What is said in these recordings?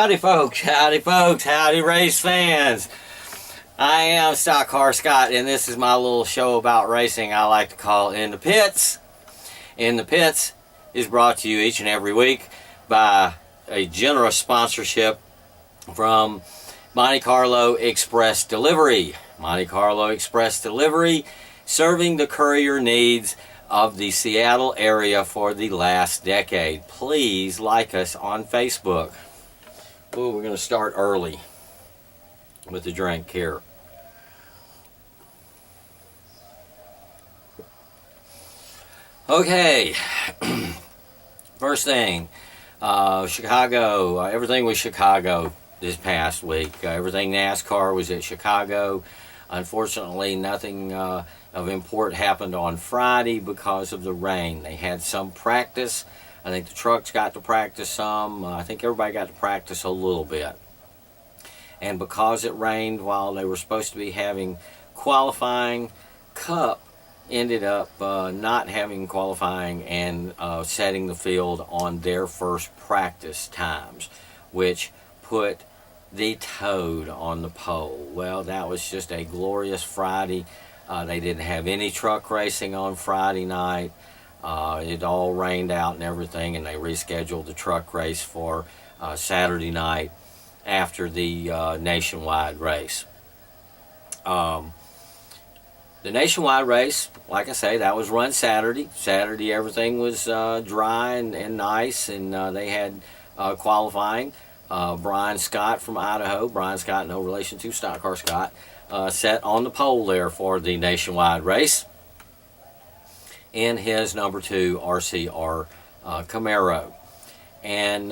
Howdy folks, howdy race fans. I am StockCar Scott, and this is my little show about racing I like to call In the Pits. In the Pits is brought to you each and every week by a generous sponsorship from Monte Carlo Express Delivery. Monte Carlo Express Delivery, serving the courier needs of the Seattle area for the last decade. Please like us on Facebook. Ooh, we're going to start early with the drink here. Okay, first thing, Chicago, everything was Chicago this past week. Everything NASCAR was at Chicago. Unfortunately, nothing of import happened on Friday because of the rain. They had some practice. I think the trucks got to practice some. I think everybody got to practice a little bit. And because it rained while they were supposed to be having qualifying, Cup ended up not having qualifying and setting the field on their first practice times, which put the Toad on the pole. Well, that was just a glorious Friday. They didn't have any truck racing on Friday night. It all rained out and everything, and they rescheduled the truck race for Saturday night after the nationwide race. The nationwide race, like I say, that was run Saturday. Saturday everything was dry and nice, and they had qualifying. Brian Scott from Idaho, Brian Scott, no relation to StockCar Scott, sat on the pole there for the nationwide race in his number 2 RCR Camaro. And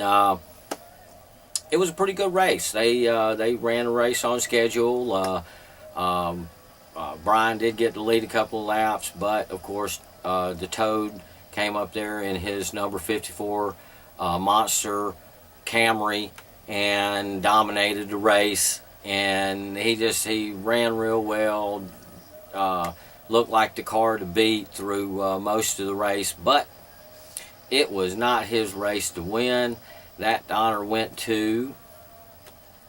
it was a pretty good race. They ran a race on schedule. Brian did get to lead a couple of laps, but of course the Toad came up there in his number 54 Monster Camry and dominated the race, and he ran real well, looked like the car to beat through most of the race, but it was not his race to win. That honor went to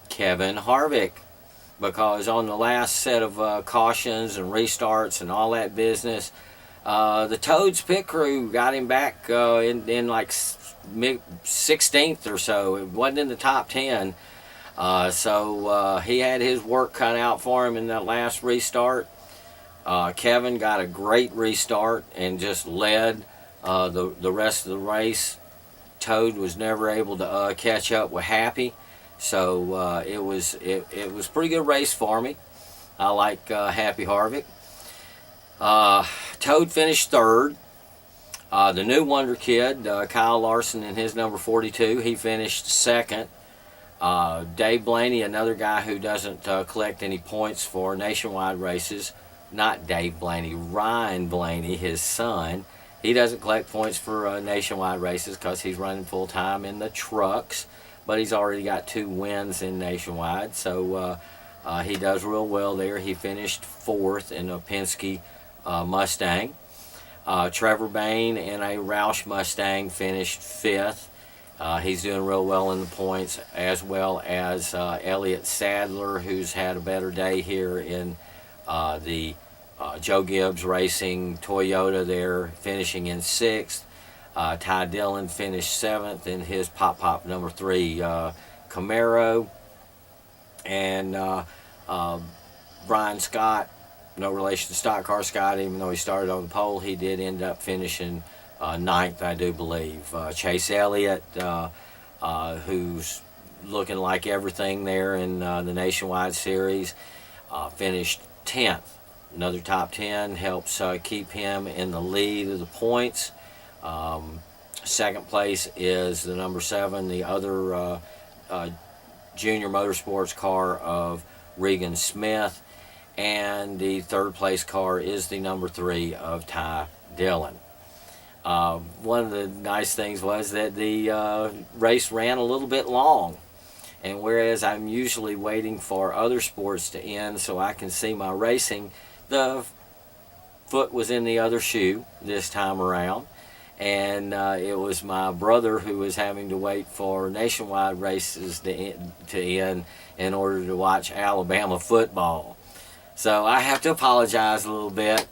Kevin Harvick, because on the last set of cautions and restarts and all that business, the Toad's pit crew got him back in like 16th or so. It wasn't in the top 10. So he had his work cut out for him in that last restart. Kevin got a great restart and just led the rest of the race. Toad was never able to catch up with Happy. So it was a pretty good race for me. I like Happy Harvick. Toad finished 3rd. The new Wonder Kid, Kyle Larson, in his number 42, he finished 2nd. Dave Blaney, another guy who doesn't collect any points for nationwide races. Not Dave Blaney, Ryan Blaney, his son. He doesn't collect points for nationwide races because he's running full-time in the trucks. But he's already got 2 wins in nationwide, so he does real well there. He finished 4th in a Penske Mustang. Trevor Bayne in a Roush Mustang finished 5th. He's doing real well in the points, as well as Elliott Sadler, who's had a better day here in the Joe Gibbs Racing Toyota there, finishing in 6th. Ty Dillon finished 7th in his Pop number 3 Camaro. And Brian Scott, no relation to StockCar Scott, even though he started on the pole, he did end up finishing 9th, I do believe. Chase Elliott, who's looking like everything there in the Nationwide Series, finished 10th. Another top 10 helps keep him in the lead of the points. Second place is the number 7, the other junior motorsports car of Regan Smith, and the 3rd place car is the number 3 of Ty Dillon. One of the nice things was that the race ran a little bit long, and whereas I'm usually waiting for other sports to end so I can see my racing, the foot was in the other shoe this time around. and it was my brother who was having to wait for nationwide races to end in order to watch Alabama football. So I have to apologize a little bit.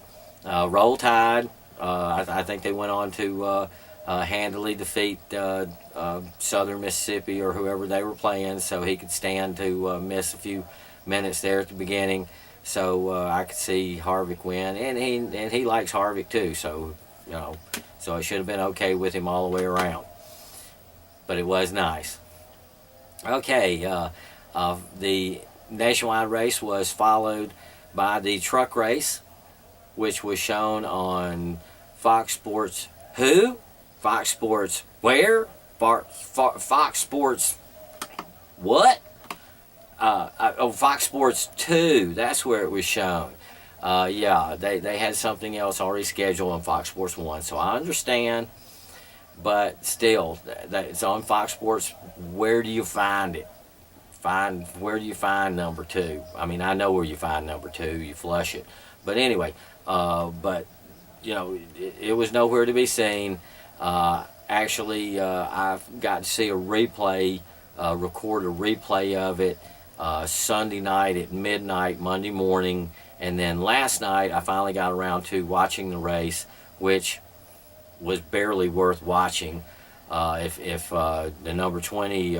Roll Tide. I think they went on to handily defeat Southern Mississippi or whoever they were playing, so he could stand to miss a few minutes there at the beginning. So I could see Harvick win, and he likes Harvick too. So so it should have been okay with him all the way around. But it was nice. Okay, the nationwide race was followed by the truck race, which was shown on Fox Sports. Who? Fox Sports where? Fox Sports what? Fox Sports 2. That's where it was shown. Yeah, they had something else already scheduled on Fox Sports 1. So I understand, but still, it's on Fox Sports. Where do you find it? Where do you find number 2? I mean, I know where you find number 2. You flush it. But anyway, but it was nowhere to be seen. Actually, I got to see a replay, record a replay of it Sunday night at midnight, Monday morning, and then last night I finally got around to watching the race, which was barely worth watching. If the number 20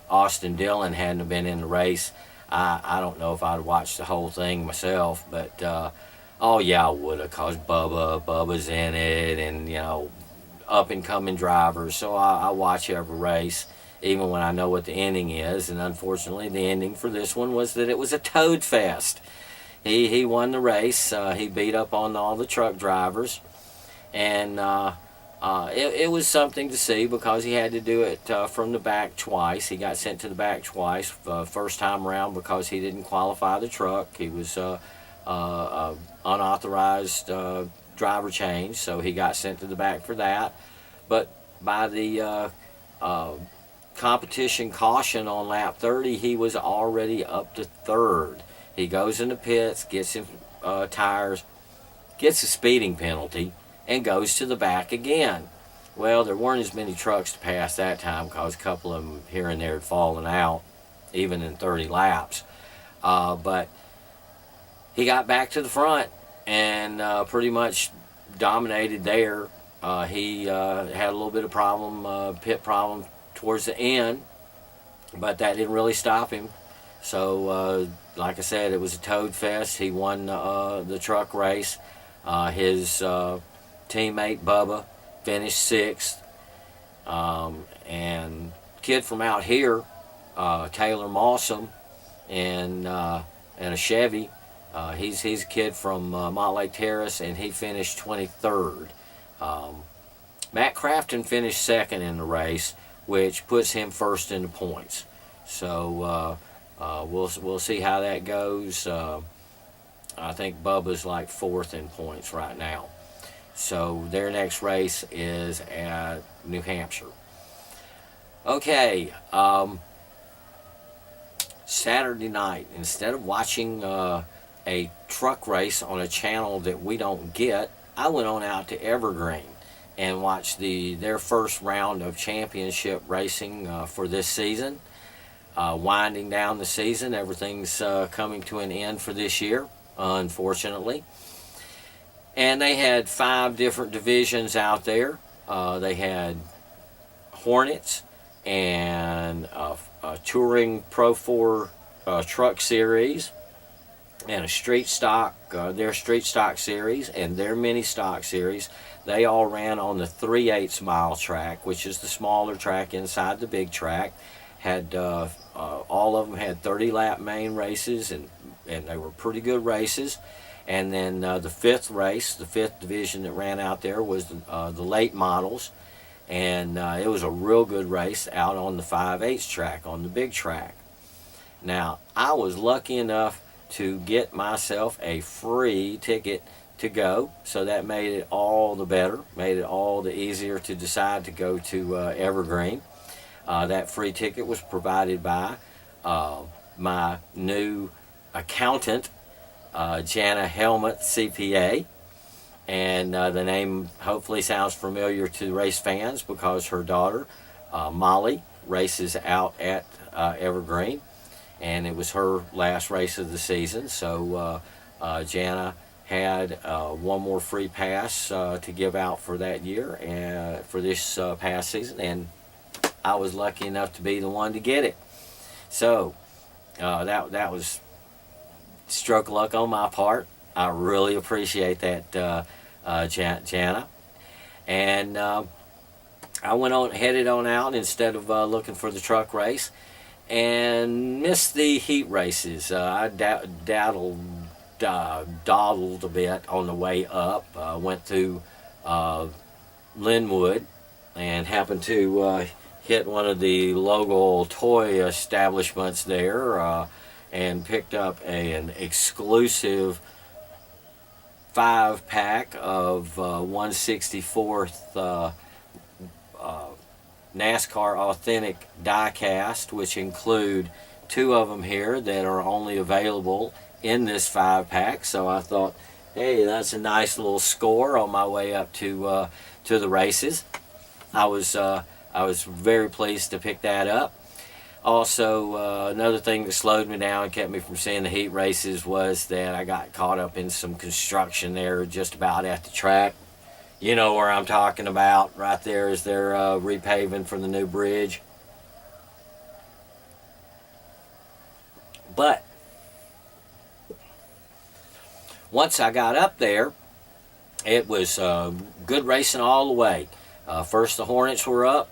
Austin Dillon hadn't been in the race, I don't know if I'd watched the whole thing myself, but oh yeah, I would have, cause Bubba's in it, and up and coming drivers. So I watch every race, even when I know what the ending is. And unfortunately, the ending for this one was that it was a toad fest. He won the race. He beat up on all the truck drivers, and it was something to see because he had to do it from the back twice. He got sent to the back twice. First time around because he didn't qualify the truck. He was unauthorized driver change, so he got sent to the back for that. But by the competition caution on lap 30, he was already up to third. He goes in the pits, gets him tires, gets a speeding penalty, and goes to the back again. Well, there weren't as many trucks to pass that time because a couple of them here and there had fallen out, even in 30 laps. But he got back to the front and pretty much dominated there. He had a little bit of pit problem towards the end, but that didn't really stop him. So, like I said, it was a toad fest. He won the truck race. His teammate Bubba finished 6th, and kid from out here, Taylor Mawsum, and a Chevy. He's a kid from Montlake Terrace, and he finished 23rd. Matt Crafton finished 2nd in the race, which puts him first in the points. So we'll see how that goes. I think Bubba's like 4th in points right now. So their next race is at New Hampshire. Okay, Saturday night, instead of watching a truck race on a channel that we don't get, I went on out to Evergreen and watched their first round of championship racing for this season. Winding down the season, everything's coming to an end for this year, unfortunately. And they had 5 different divisions out there. They had Hornets and a Touring Pro 4 truck series, and a street stock, their street stock series, and their mini stock series. They all ran on the 3/8 mile track, which is the smaller track inside the big track. Had all of them had 30 lap main races, and they were pretty good races. And then the 5th race, the 5th division that ran out there was the late models, and it was a real good race out on the 5/8 track, on the big track. Now, I was lucky enough to get myself a free ticket to go, so that made it all the better, made it all the easier to decide to go to Evergreen. That free ticket was provided by my new accountant, Jana Helmut, CPA, And the name hopefully sounds familiar to race fans because her daughter, Molly, races out at Evergreen, and it was her last race of the season. So Jana had one more free pass to give out for that year and for this past season, and I was lucky enough to be the one to get it. So that was stroke of luck on my part. I really appreciate that, Jana. And I headed on out instead of looking for the truck race, and missed the heat races. I dawdled a bit on the way up. Went through Linwood and happened to hit one of the local toy establishments there, and picked up an exclusive 5-pack of 1/64th NASCAR Authentic die-cast, which include 2 of them here that are only available in this 5-pack. So I thought, hey, that's a nice little score on my way up to the races. I was very pleased to pick that up. Also, another thing that slowed me down and kept me from seeing the heat races was that I got caught up in some construction there just about at the track. You know where I'm talking about. Right there is their repaving for the new bridge. But once I got up there, it was good racing all the way. First, the Hornets were up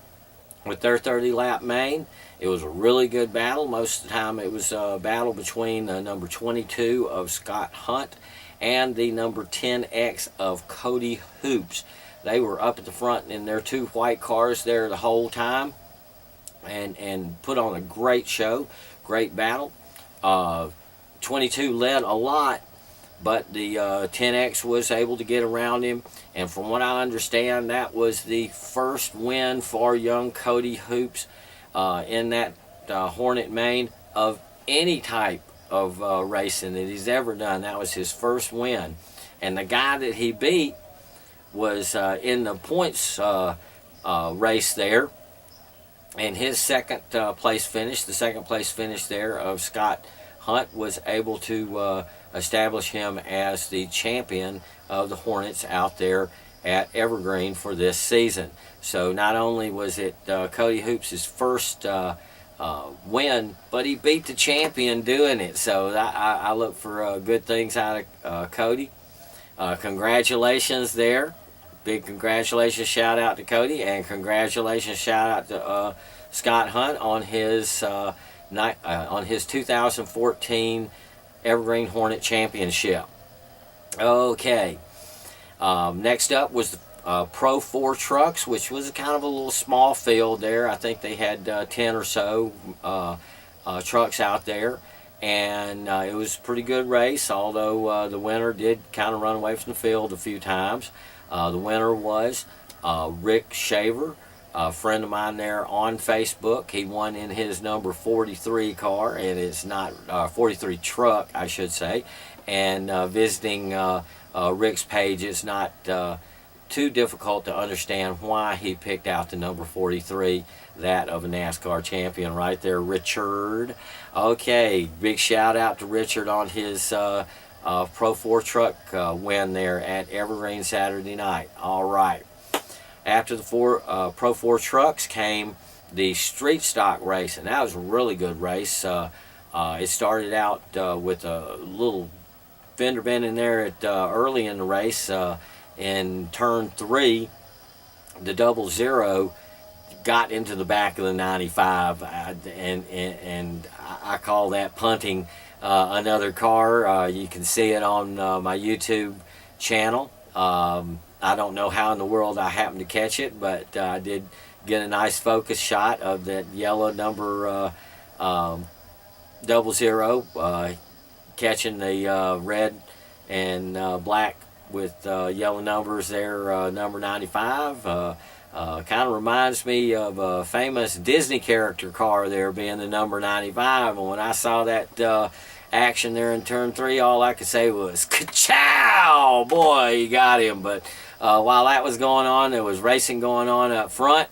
with their 30-lap main. It was a really good battle. Most of the time it was a battle between the number 22 of Scott Hunt and the number 10X of Cody Hoops. They were up at the front in their 2 white cars there the whole time, and put on a great show, great battle. 22 led a lot, but the 10X was able to get around him, and from what I understand, that was the first win for young Cody Hoops in that Hornet main of any type of racing that he's ever done. That was his first win, and the guy that he beat was in the points race there, and his second place finish, the second place finish there of Scott Hunt, was able to establish him as the champion of the Hornets out there at Evergreen for this season. So not only was it Cody Hoops' first win, but he beat the champion doing it. So I look for good things out of Cody. Congratulations there. Big congratulations, shout out to Cody, and congratulations, shout out to Scott Hunt on his 2014 Evergreen Hornet Championship. Okay. Next up was the Pro 4 trucks, which was kind of a little small field there. I think they had 10 or so trucks out there, and it was a pretty good race, although the winner did kind of run away from the field a few times. The winner was Rick Shaver, a friend of mine there on Facebook. He won in his number 43 car, and it's not 43 truck, I should say. And visiting Rick's page, it's not too difficult to understand why he picked out the number 43, that of a NASCAR champion right there, Richard. Okay, big shout out to Richard on his Pro 4 truck win there at Evergreen Saturday night. All right. After the Pro 4 trucks came the street stock race, and that was a really good race. It started out with a little fender bending there at early in the race. In turn 3, the 00 got into the back of the 95, and I call that punting another car. You can see it on my YouTube channel. I don't know how in the world I happened to catch it, but I did get a nice focus shot of that yellow number 00 catching the red and black with yellow numbers there, number 95. Kind of reminds me of a famous Disney character car there being the number 95. And when I saw that action there in turn 3, all I could say was, ka-chow! Boy, he got him. But while that was going on, there was racing going on up front.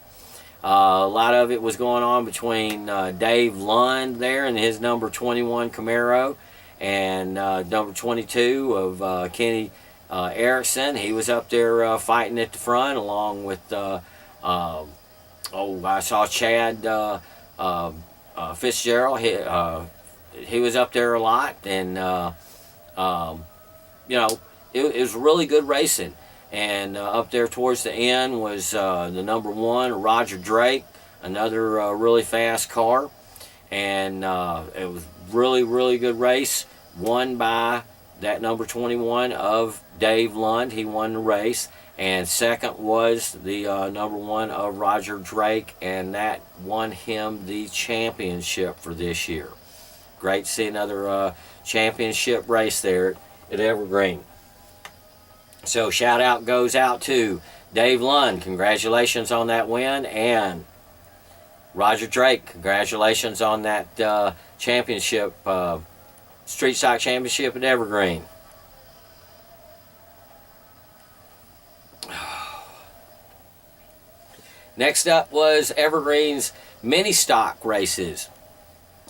A lot of it was going on between Dave Lund there and his number 21 Camaro and number 22 of Kenny Erickson. He was up there fighting at the front along with, I saw Chad Fitzgerald. He was up there a lot, and it was really good racing. And up there towards the end was the number 1, Roger Drake, another really fast car. And it was really, really good race, won by that number 21 of Dave Lund. He won the race. And second was the number 1 of Roger Drake, and that won him the championship for this year. Great to see another championship race there at Evergreen. So shout out goes out to Dave Lund. Congratulations on that win. And Roger Drake, congratulations on that championship, Street Stock Championship at Evergreen. Next up was Evergreen's mini stock races.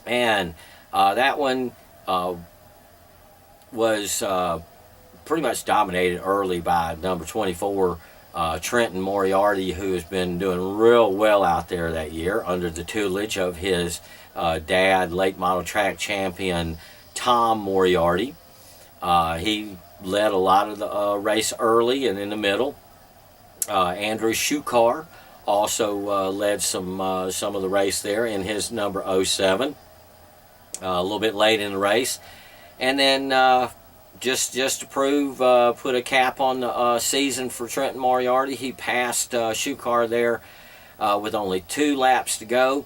And that one was pretty much dominated early by number 24, Trenton Moriarty, who has been doing real well out there that year under the tutelage of his dad, late model track champion Tom Moriarty. He led a lot of the race early and in the middle. Andrew Shukar also led some of the race there in his number 07, a little bit late in the race. And then just to prove, put a cap on the season for Trenton Moriarty, he passed Shukar there with only 2 laps to go,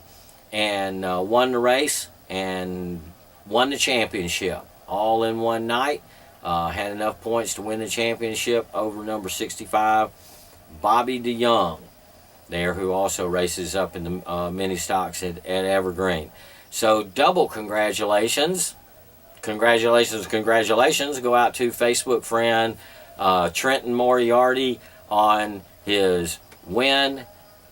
and won the race and won the championship all in one night. Had enough points to win the championship over number 65, Bobby DeYoung there, who also races up in the mini stocks at Evergreen. So double congratulations go out to Facebook friend Trenton Moriarty on his win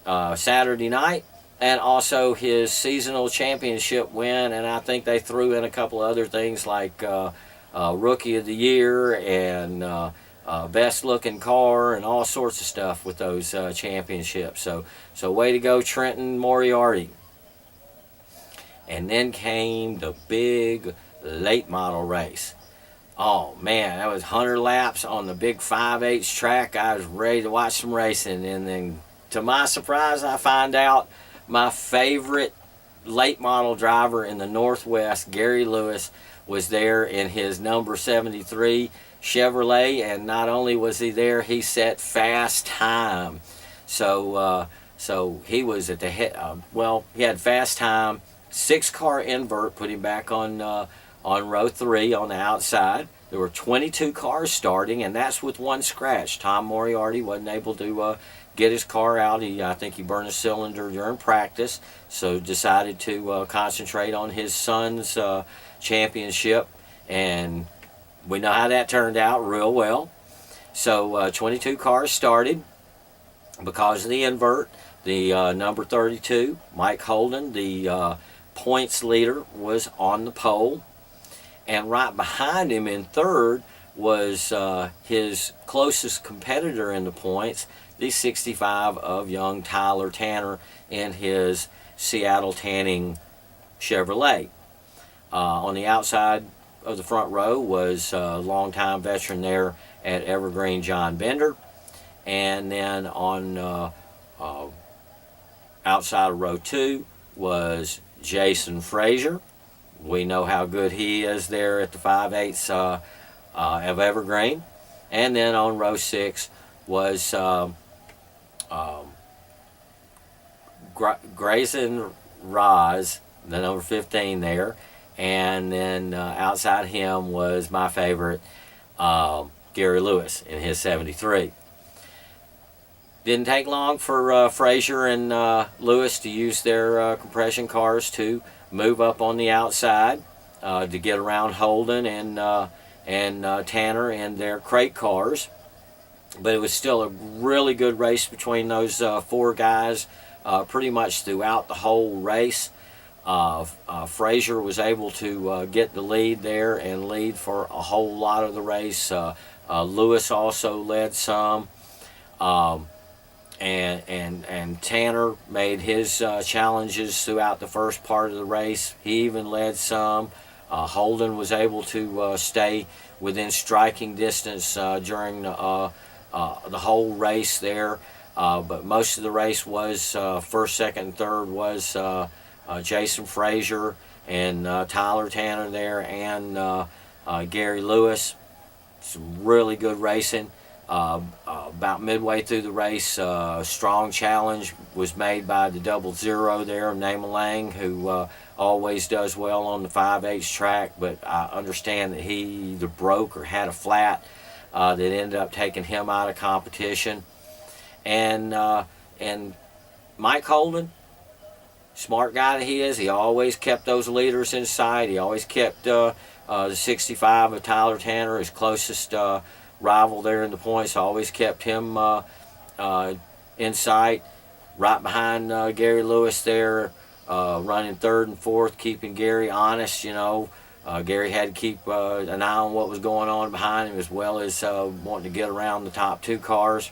Saturday night, and also his seasonal championship win. And I think they threw in a couple of other things like Rookie of the Year and best looking car and all sorts of stuff with those championships. So way to go, Trenton Moriarty. And then came the big late model race. Oh man, that was 100 laps on the big 5/8 track. I was ready to watch some racing, and then to my surprise I find out my favorite late model driver in the Northwest, Gary Lewis, was there in his number 73 Chevrolet, and not only was he there, he set fast time. So he was at the head. He had fast time. 6-car invert put him back on row 3 on the outside. There were 22 cars starting, and that's with 1 scratch. Tom Moriarty wasn't able to get his car out. I think he burned a cylinder during practice, so decided to concentrate on his son's championship, and we know how that turned out real well. So 22 cars started. Because of the invert, the number 32, Mike Holden, the points leader, was on the pole. And right behind him in third was his closest competitor in the points, the 65 of young Tyler Tanner in his Seattle Tanning Chevrolet. On the outside of the front row was a longtime veteran there at Evergreen, John Bender. And then on outside of row 2 was Jason Frazier. We know how good he is there at the 5/8 of Evergreen. And then on row 6 was Grayson Roz, the number 15 there. And then outside him was my favorite, Gary Lewis in his 73. Didn't take long for Frazier and Lewis to use their compression cars to move up on the outside. to get around Holden and Tanner in their crate cars. But it was still a really good race between those 4 guys pretty much throughout the whole race. Frazier was able to get the lead there and lead for a whole lot of the race. Lewis also led some. And Tanner made his challenges throughout the first part of the race. He even led some. Holden was able to stay within striking distance during the whole race there. But most of the race was first, second, and third was Jason Frazier and Tyler Tanner there, and Gary Lewis. Some really good racing. About midway through the race, strong challenge was made by the 00 there, Nama Lang, who always does well on the 5/8 track, but I understand that he either broke or had a flat that ended up taking him out of competition. And Mike Holden, smart guy that he is, he always kept those leaders in sight. He always kept the 65 of Tyler Tanner, his closest rival there in the points, always kept him in sight, right behind Gary Lewis there, running third and fourth, keeping Gary honest. Gary had to keep an eye on what was going on behind him, as well as wanting to get around the top 2 cars.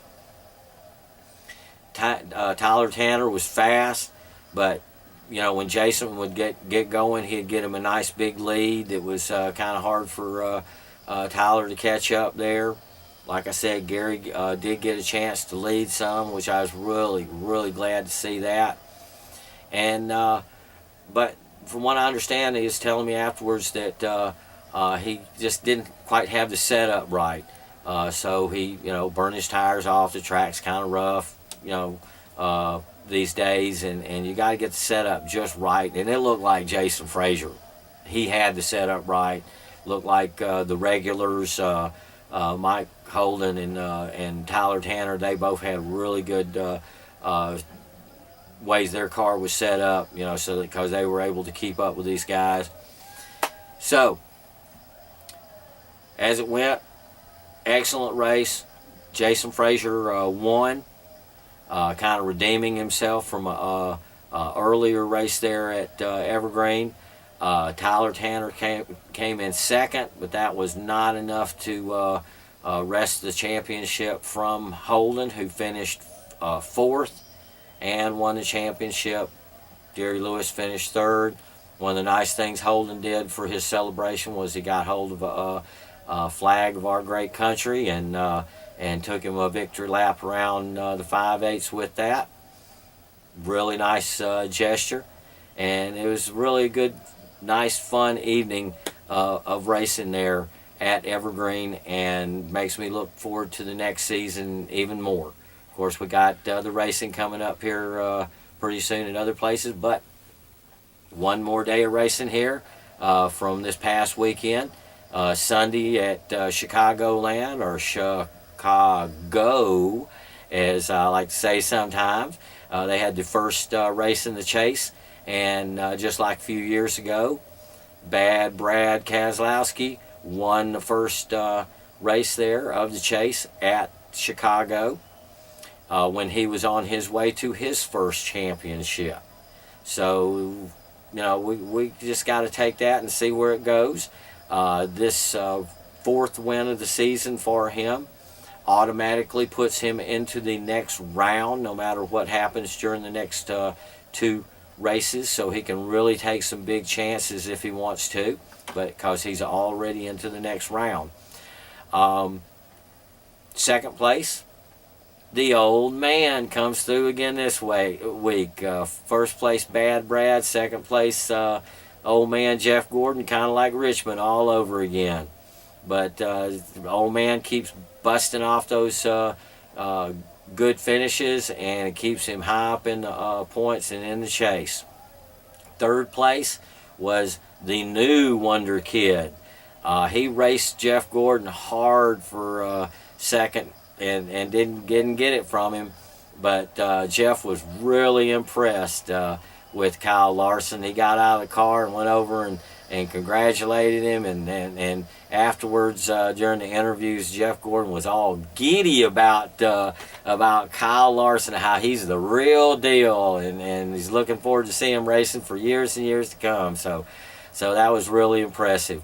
Tyler Tanner was fast, but when Jason would get going, he'd get him a nice big lead. It was kind of hard for Tyler to catch up there. Like I said, Gary did get a chance to lead some, which I was really, really glad to see that. And but from what I understand, he was telling me afterwards that he just didn't quite have the setup right. So he, burned his tires off. The track's kind of rough, these days, and you got to get the setup just right. And it looked like Jason Frazier. He had the setup right. Looked like the regulars, Mike Holden and Tyler Tanner, they both had really good ways their car was set up, so because they were able to keep up with these guys. So, as it went, excellent race. Jason Frazier won, kind of redeeming himself from a earlier race there at Evergreen. Tyler Tanner came in second, but that was not enough to wrest the championship from Holden, who finished fourth and won the championship. Gary Lewis finished third. One of the nice things Holden did for his celebration was he got hold of a flag of our great country and took him a victory lap around the 5/8 with that. Really nice gesture, and it was really a good, nice, fun evening of racing there at Evergreen, and makes me look forward to the next season even more. Of course, we got the racing coming up here pretty soon in other places, but one more day of racing here from this past weekend. Sunday at Chicagoland, or Chicago, as I like to say sometimes. They had the first race in the chase, and just like a few years ago, Bad Brad Keselowski won the first race there of the chase at Chicago when he was on his way to his first championship. So, we just got to take that and see where it goes. This fourth win of the season for him automatically puts him into the next round, no matter what happens during the next 2 races, so he can really take some big chances if he wants to, but because he's already into the next round. Second place, the old man comes through again this week. First place, Bad Brad. Second place, old man Jeff Gordon, kind of like Richmond all over again. But the old man keeps busting off those good finishes, and it keeps him high up in the points and in the chase. Third place was the new Wonder Kid. He raced Jeff Gordon hard for second and didn't get it from him, but Jeff was really impressed with Kyle Larson. He got out of the car and went over and congratulated him, and afterwards during the interviews, Jeff Gordon was all giddy about Kyle Larson, how he's the real deal, and he's looking forward to seeing him racing for years and years to come. So that was really impressive.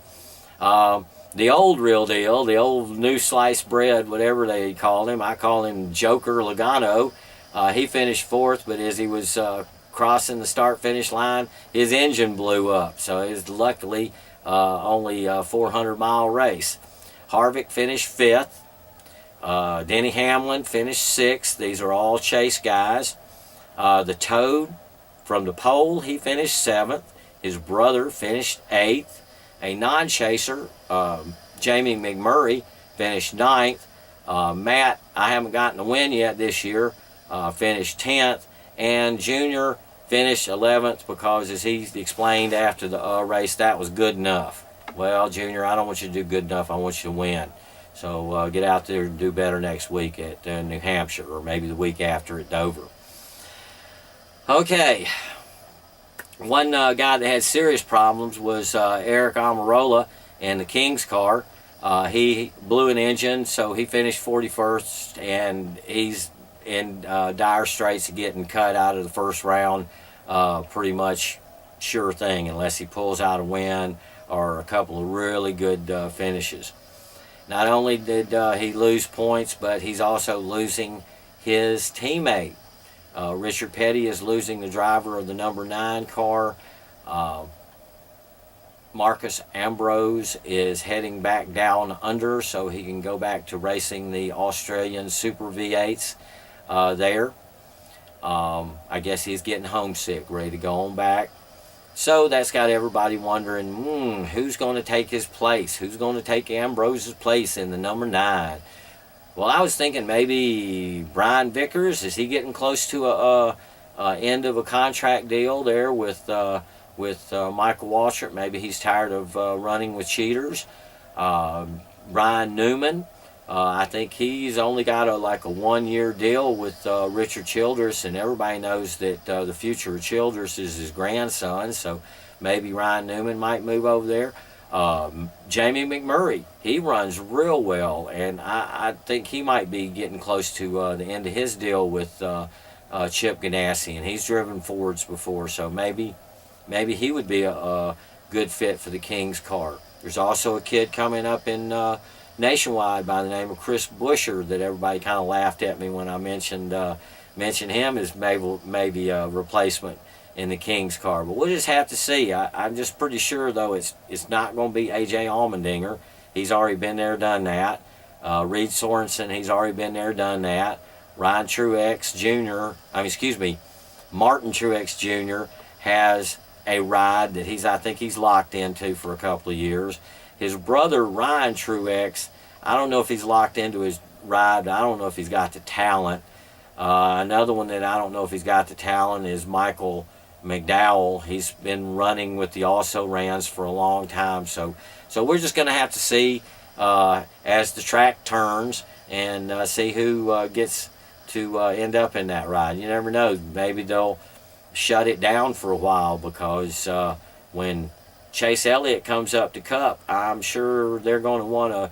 The old real deal, the old new sliced bread, whatever they called him, I call him Joker Logano. He finished fourth, but as he was crossing the start-finish line, his engine blew up. So it was luckily only a 400-mile race. Harvick finished fifth. Denny Hamlin finished sixth. These are all Chase guys. The Toad from the pole, he finished seventh. His brother finished eighth. A non-chaser, Jamie McMurray, finished ninth. Matt, I haven't gotten a win yet this year, finished 10th. And Junior finished 11th because, as he explained after the race, that was good enough. Well, Junior, I don't want you to do good enough. I want you to win. So get out there and do better next week at New Hampshire, or maybe the week after at Dover. Okay. One guy that had serious problems was Eric Almirola in the King's car. He blew an engine, so he finished 41st, and he's in dire straits of getting cut out of the first round. Pretty much sure thing, unless he pulls out a win or a couple of really good finishes. Not only did he lose points, but he's also losing his teammate. Richard Petty is losing the driver of the number 9 car. Marcus Ambrose is heading back down under so he can go back to racing the Australian Super V8s there. I guess he's getting homesick, ready to go on back. So that's got everybody wondering, who's going to take his place? Who's going to take Ambrose's place in the number 9? Well, I was thinking maybe Brian Vickers. Is he getting close to a end of a contract deal there with Michael Waltrip? Maybe he's tired of running with cheaters. Ryan Newman, I think he's only got a 1-year deal with Richard Childress, and everybody knows that the future of Childress is his grandson. So maybe Ryan Newman might move over there. Jamie McMurray, he runs real well, and I think he might be getting close to the end of his deal with Chip Ganassi, and he's driven Fords before, so maybe he would be a good fit for the King's car. There's also a kid coming up in Nationwide by the name of Chris Buescher that everybody kind of laughed at me when I mentioned him as maybe a replacement in the King's car, but we'll just have to see. I'm just pretty sure, though, it's not going to be A.J. Allmendinger. He's already been there, done that. Reed Sorensen, he's already been there, done that. Ryan Truex Jr., Martin Truex Jr. has a ride that I think he's locked into for a couple of years. His brother, Ryan Truex, I don't know if he's locked into his ride. I don't know if he's got the talent. Another one that I don't know if he's got the talent is Michael McDowell. He's been running with the also-rans for a long time, so we're just going to have to see as the track turns and see who gets to end up in that ride. You never know. Maybe they'll shut it down for a while, because when Chase Elliott comes up to Cup, I'm sure they're going to want to,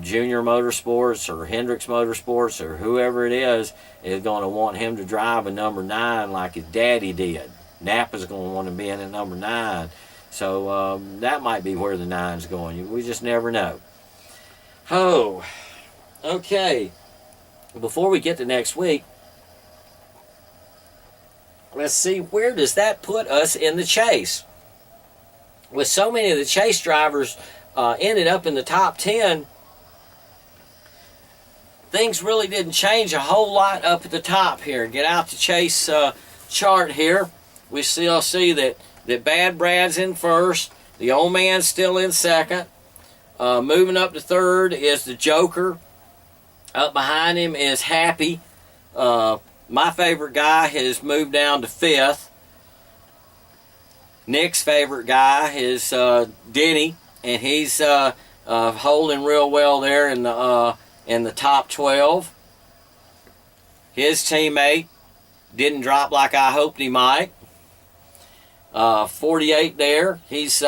Junior Motorsports or Hendricks Motorsports or whoever it is going to want him to drive a number 9 like his daddy did. Napa's going to want to be in at number 9. So that might be where the 9's going. We just never know. Oh, okay. Before we get to next week, let's see, where does that put us in the chase? With so many of the chase drivers ended up in the top 10, things really didn't change a whole lot up at the top here. Get out the chase chart here. We still see that Bad Brad's in first. The old man's still in second. Moving up to third is the Joker. Up behind him is Happy. My favorite guy has moved down to fifth. Nick's favorite guy is Denny, and he's holding real well there in the top 12. His teammate didn't drop like I hoped he might. 48 there. He's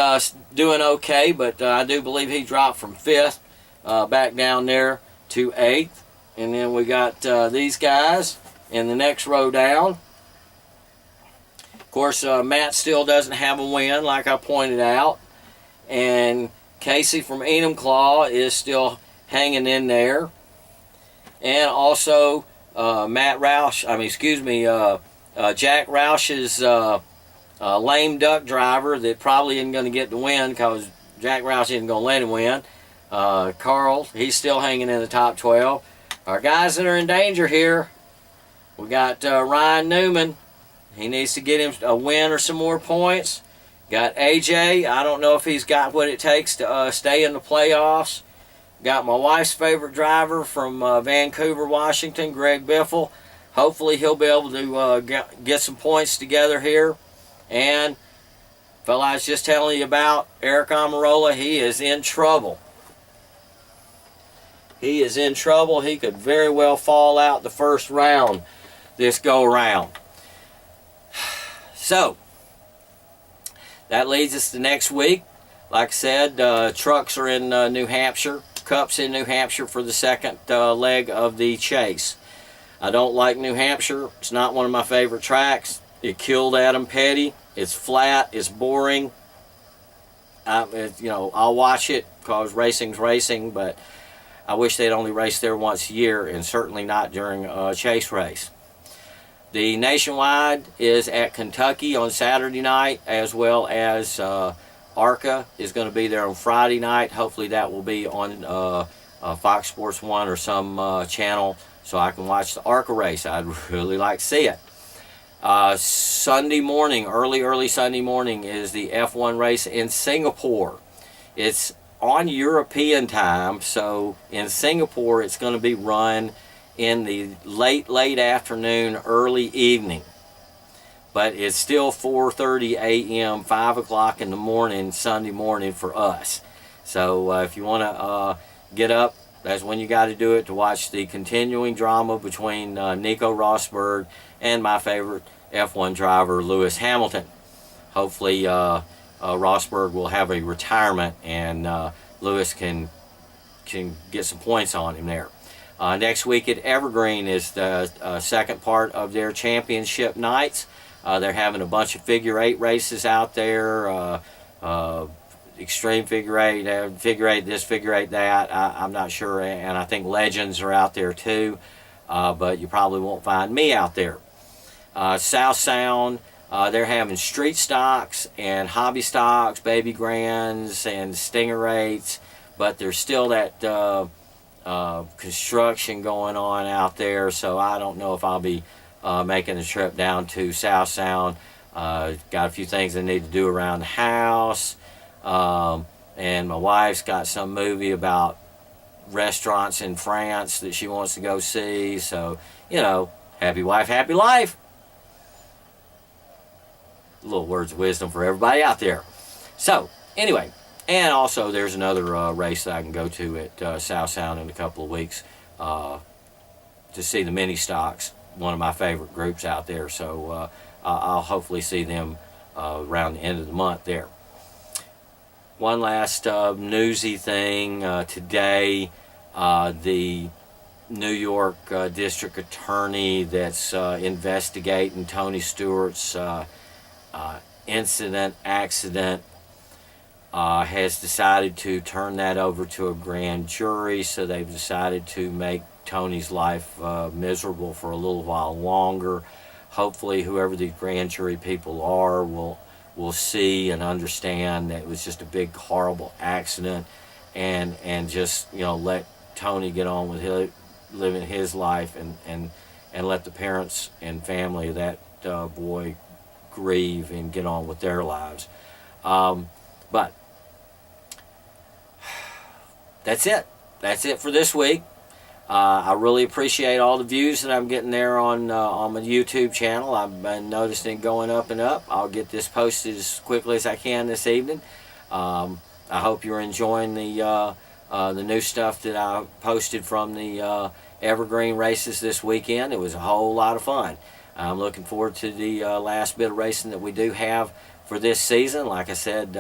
doing okay, but I do believe he dropped from 5th back down there to 8th. And then we got these guys in the next row down. Of course, Matt still doesn't have a win, like I pointed out. And Casey from Enumclaw is still hanging in there. And also Jack Roush's lame duck driver that probably isn't going to get the win because Jack Roush isn't going to let him win. Carl, he's still hanging in the top 12. Our guys that are in danger here, we got Ryan Newman. He needs to get him a win or some more points. Got AJ. I don't know if he's got what it takes to stay in the playoffs. Got my wife's favorite driver from Vancouver, Washington, Greg Biffle. Hopefully he'll be able to get some points together here. And fella I was just telling you about, Eric Amarola, he is in trouble. He is in trouble. He could very well fall out the first round this go-round. So, that leads us to next week. Like I said, trucks are in New Hampshire. Cup's in New Hampshire for the second leg of the chase. I don't like New Hampshire. It's not one of my favorite tracks. It killed Adam Petty. It's flat. It's boring. I'll watch it because racing's racing, but I wish they'd only race there once a year, and certainly not during a chase race. The Nationwide is at Kentucky on Saturday night, as well as ARCA is going to be there on Friday night. Hopefully that will be on Fox Sports 1 or some channel so I can watch the ARCA race. I'd really like to see it. Sunday morning, early Sunday morning, is the F1 race in Singapore. It's on European time, so in Singapore it's going to be run in the late afternoon, early evening. But it's still 4:30 a.m., 5 o'clock in the morning, Sunday morning for us. So if you want to get up, that's when you got to do it to watch the continuing drama between Nico Rosberg and my favorite F1 driver, Lewis Hamilton. Hopefully Rosberg will have a retirement and Lewis can get some points on him there. Next week at Evergreen is the second part of their championship nights. They're having a bunch of figure 8 races out there, extreme figure 8, figure 8 this, figure 8 that. I'm not sure, and I think Legends are out there too, but you probably won't find me out there. South Sound, they're having street stocks and hobby stocks, baby grands and stinger 8s, but there's still that construction going on out there, so I don't know if I'll be making the trip down to South Sound. Got a few things I need to do around the house, and my wife's got some movie about restaurants in France that she wants to go see, so happy wife, happy life. Little words of wisdom for everybody out there. So anyway, and also there's another race that I can go to at South Sound in a couple of weeks to see the mini stocks, one of my favorite groups out there. So I'll hopefully see them around the end of the month there. One last newsy thing today, the New York District Attorney that's investigating Tony Stewart's accident has decided to turn that over to a grand jury, so they've decided to make Tony's life miserable for a little while longer. Hopefully whoever these grand jury people are will see and understand that it was just a big horrible accident, and just let Tony get on with living his life, and let the parents and family of that boy grieve and get on with their lives. But that's it for this week. I really appreciate all the views that I'm getting there on my YouTube channel. I've been noticing it going up and up. I'll get this posted as quickly as I can this evening. I hope you're enjoying the new stuff that I posted from the Evergreen races this weekend. It was a whole lot of fun. I'm looking forward to the last bit of racing that we do have for this season. Like I said,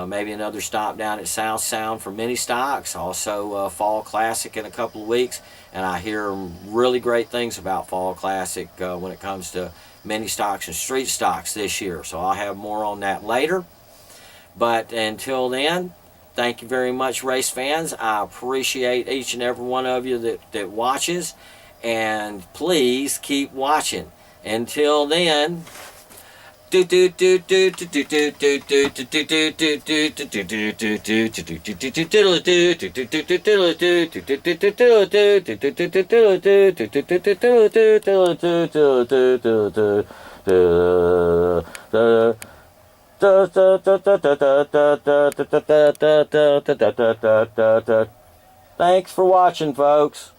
maybe another stop down at South Sound for mini stocks. Also, Fall Classic in a couple of weeks. And I hear really great things about Fall Classic when it comes to mini stocks and street stocks this year. So I'll have more on that later. But until then, thank you very much, race fans. I appreciate each and every one of you that watches. And please keep watching. Until then, thanks for watching, folks.